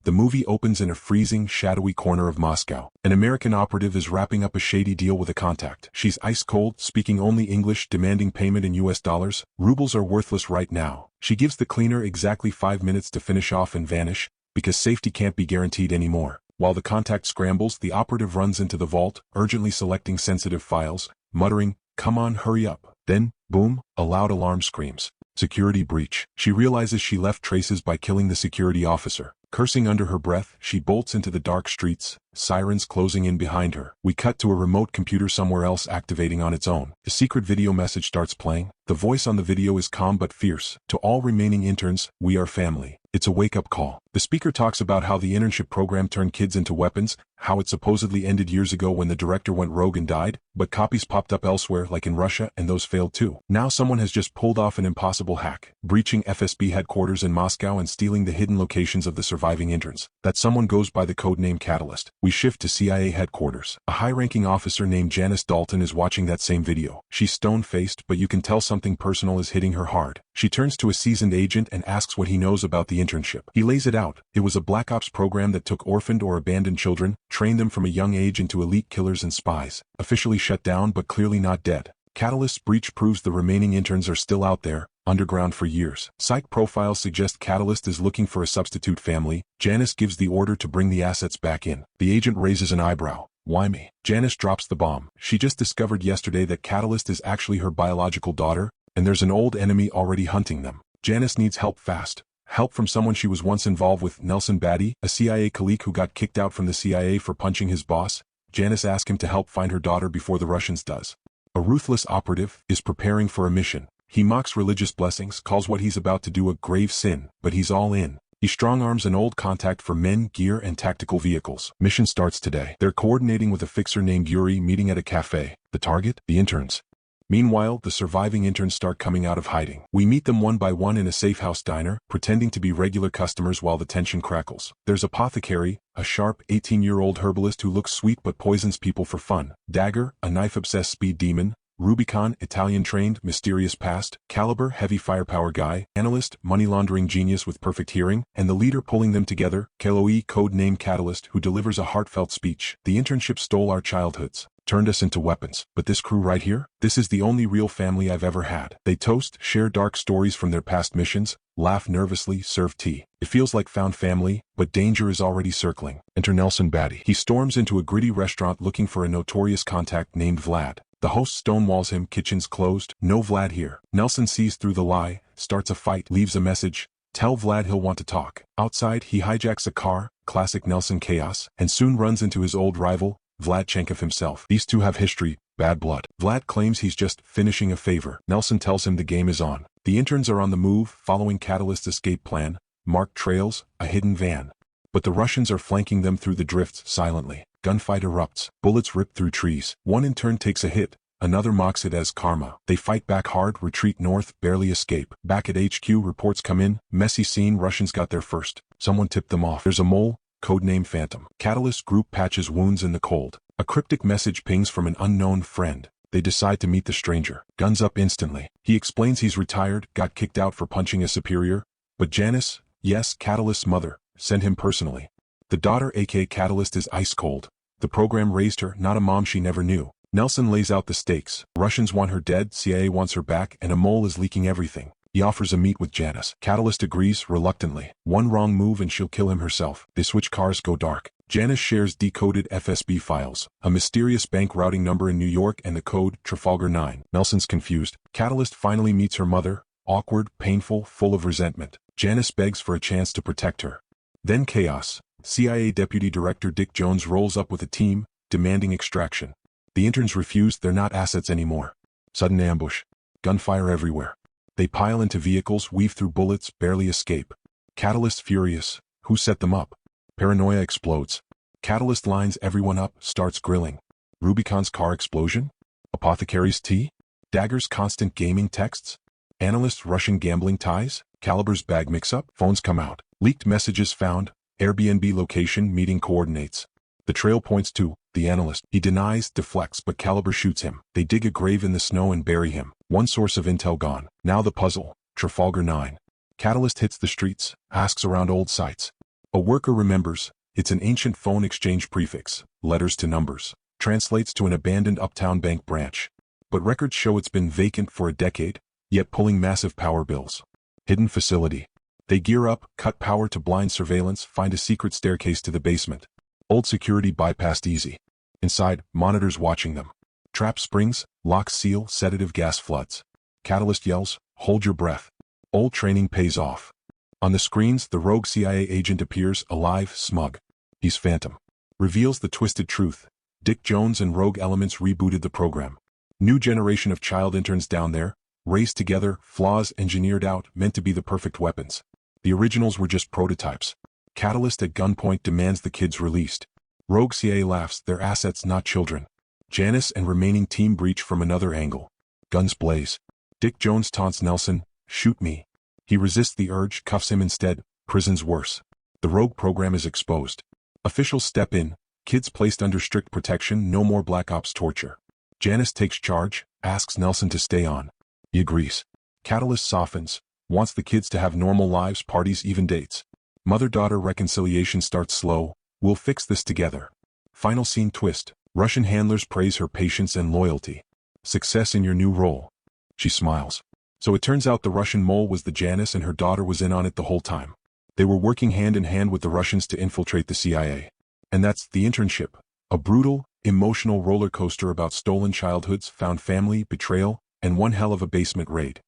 The movie opens in a freezing, shadowy corner of Moscow. An American operative is wrapping up a shady deal with a contact. She's ice cold, speaking only English, demanding payment in US dollars. Rubles are worthless right now. She gives the cleaner exactly 5 minutes to finish off and vanish, because safety can't be guaranteed anymore. While the contact scrambles, the operative runs into the vault, urgently selecting sensitive files, muttering, "Come on, hurry up." Then, boom, a loud alarm screams. Security breach. She realizes she left traces by killing the security officer. Cursing under her breath, she bolts into the dark streets, sirens closing in behind her. We cut to a remote computer somewhere else activating on its own. A secret video message starts playing. The voice on the video is calm but fierce. "To all remaining interns, we are family." It's a wake-up call. The speaker talks about how the internship program turned kids into weapons, how it supposedly ended years ago when the director went rogue and died, but copies popped up elsewhere like in Russia and those failed too. Now someone has just pulled off an impossible hack, breaching FSB headquarters in Moscow and stealing the hidden locations of the surviving interns. That someone goes by the codename Catalyst. We shift to CIA headquarters. A high-ranking officer named Janice Dalton is watching that same video. She's stone-faced, but you can tell something personal is hitting her hard. She turns to a seasoned agent and asks what he knows about the internship. He lays it out. It was a black ops program that took orphaned or abandoned children, trained them from a young age into elite killers and spies. Officially shut down but clearly not dead. Catalyst's breach proves the remaining interns are still out there, underground for years. Psych profiles suggest Catalyst is looking for a substitute family. Janice gives the order to bring the assets back in. The agent raises an eyebrow. "Why me?" Janice drops the bomb. She just discovered yesterday that Catalyst is actually her biological daughter, and there's an old enemy already hunting them. Janice needs help fast. Help from someone she was once involved with, Nelson Batty, a CIA colleague who got kicked out from the CIA for punching his boss. Janice asks him to help find her daughter before the Russians does. A ruthless operative is preparing for a mission. He mocks religious blessings, calls what he's about to do a grave sin, but he's all in. He strong-arms an old contact for men, gear, and tactical vehicles. Mission starts today. They're coordinating with a fixer named Yuri, meeting at a cafe. The target? The interns. Meanwhile, the surviving interns start coming out of hiding. We meet them one by one in a safe house diner, pretending to be regular customers while the tension crackles. There's Apothecary, a sharp 18-year-old herbalist who looks sweet but poisons people for fun. Dagger, a knife-obsessed speed demon. Rubicon, Italian-trained, mysterious past. Caliber, heavy firepower guy. Analyst, money-laundering genius with perfect hearing. And the leader pulling them together, Keloe, code-name Catalyst, who delivers a heartfelt speech. The internship stole our childhoods, turned us into weapons. But this crew right here? This is the only real family I've ever had. They toast, share dark stories from their past missions, laugh nervously, serve tea. It feels like found family, but danger is already circling. Enter Nelson Batty. He storms into a gritty restaurant looking for a notorious contact named Vlad. The host stonewalls him, kitchen's closed, no Vlad here. Nelson sees through the lie, starts a fight, leaves a message. Tell Vlad he'll want to talk. Outside, he hijacks a car, classic Nelson chaos, and soon runs into his old rival, Vlad Chenkov himself. These two have history, bad blood. Vlad claims he's just finishing a favor. Nelson tells him the game is on. The interns are on the move, following Catalyst's escape plan, marked trails, a hidden van. But the Russians are flanking them through the drifts silently. Gunfight erupts. Bullets rip through trees. One intern takes a hit. Another mocks it as karma. They fight back hard, retreat north, barely escape. Back at HQ, reports come in. Messy scene, Russians got there first. Someone tipped them off. There's a mole, codename Phantom. Catalyst group patches wounds in the cold. A cryptic message pings from an unknown friend. They decide to meet the stranger. Guns up instantly. He explains he's retired, got kicked out for punching a superior. But Janice, yes, Catalyst's mother, sent him personally. The daughter, aka Catalyst, is ice cold. The program raised her, not a mom she never knew. Nelson lays out the stakes. Russians want her dead, CIA wants her back, and a mole is leaking everything. He offers a meet with Janice. Catalyst agrees, reluctantly. One wrong move and she'll kill him herself. They switch cars, go dark. Janice shares decoded FSB files, a mysterious bank routing number in New York and the code Trafalgar 9. Nelson's confused. Catalyst finally meets her mother, awkward, painful, full of resentment. Janice begs for a chance to protect her. Then chaos. CIA Deputy Director Dick Jones rolls up with a team, demanding extraction. The interns refuse, they're not assets anymore. Sudden ambush. Gunfire everywhere. They pile into vehicles, weave through bullets, barely escape. Catalyst furious. Who set them up? Paranoia explodes. Catalyst lines everyone up, starts grilling. Rubicon's car explosion? Apothecary's tea? Dagger's constant gaming texts? Analyst's Russian gambling ties? Caliber's bag mix-up? Phones come out. Leaked messages found. Airbnb location, meeting coordinates. The trail points to the analyst. He denies, deflects, but Caliber shoots him. They dig a grave in the snow and bury him. One source of intel gone. Now the puzzle. Trafalgar 9. Catalyst hits the streets, asks around old sites. A worker remembers, it's an ancient phone exchange prefix, letters to numbers, translates to an abandoned uptown bank branch. But records show it's been vacant for a decade, yet pulling massive power bills. Hidden facility. They gear up, cut power to blind surveillance, find a secret staircase to the basement. Old security bypassed easy. Inside, monitors watching them. Trap springs, lock seal, sedative gas floods. Catalyst yells, hold your breath. Old training pays off. On the screens, the rogue CIA agent appears, alive, smug. He's Phantom. Reveals the twisted truth. Dick Jones and rogue elements rebooted the program. New generation of child interns down there, raised together, flaws engineered out, meant to be the perfect weapons. The originals were just prototypes. Catalyst at gunpoint demands the kids released. Rogue CIA laughs, they're assets not children. Janice and remaining team breach from another angle. Guns blaze. Dick Jones taunts Nelson, shoot me. He resists the urge, cuffs him instead, prison's worse. The rogue program is exposed. Officials step in, kids placed under strict protection, no more Black Ops torture. Janice takes charge, asks Nelson to stay on. He agrees. Catalyst softens, wants the kids to have normal lives, parties, even dates. Mother-daughter reconciliation starts slow, we'll fix this together. Final scene twist, Russian handlers praise her patience and loyalty. Success in your new role. She smiles. So it turns out the Russian mole was the Janice and her daughter was in on it the whole time. They were working hand in hand with the Russians to infiltrate the CIA. And that's The Internship, a brutal, emotional roller coaster about stolen childhoods, found family, betrayal, and one hell of a basement raid.